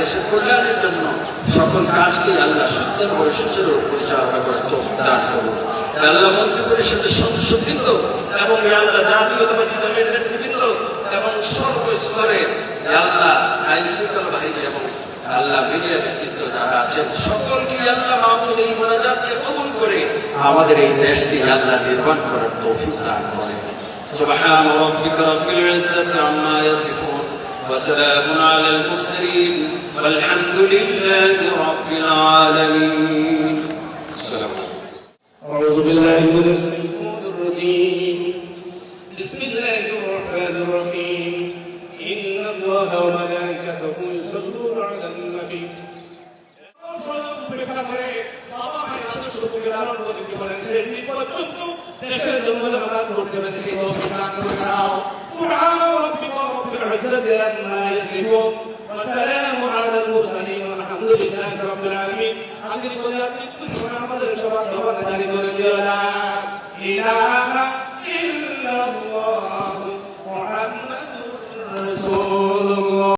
দেশের কল্যাণের জন্য সকল কাজকে আল্লাহ সুন্দরভাবে সুচারু পরিচালনা করে তৌফিক দান করুন। আল্লাহ মন্ত্রী পরিষদের সদস্যবৃন্দ এবং আল্লাহ জাতীয়তাবাদী দলের নেতৃবৃন্দ এবং সর্বস্তরে আল্লাহ আইন শৃঙ্খলা বাহিনী এবং আল্লাহ মিডিয়া ব্যক্তিত্ব যারা আছেন সকলকে আল্লাহ মাহমুদ এই মোনাজাতকে কবুল করে আমাদের এই দেশকে আল্লাহ নির্মাণ করার তৌফিক দান করেন। সুবহান রাব্বিকা রাব্বিল ইজ্জাতি আম্মা ইয়াসিফুন ওয়া সালামুন আলাল মুরসালিন ওয়ালহামদুলিল্লাহি রাব্বিল আলামিন। আসসালামু আলাইকুম। আউযু বিল্লাহি মিনাশ শাইতানির রাজীম। বিসমিল্লাহির রহমানির রহিম। ইন্নাল্লাহা ওয়া মালাইকাতাহু ইউসাল্লুনা আলান নবী। দেশের জন্য নামাজ পড়তে পারে সেই তৌফিক দান করে দাও। সুবহান রাব্বিকা রাব্বিল ইজ্জাতি আম্মা ইয়াসিফুন ওয়া সালামুন আলাল মুরসালিন ওয়ালহামদুলিল্লাহি রাব্বিল আলামিন। আখির পর্যায়ে মৃত্যু আমাদের সবার জবানে জারি করে দিও লা ইলাহা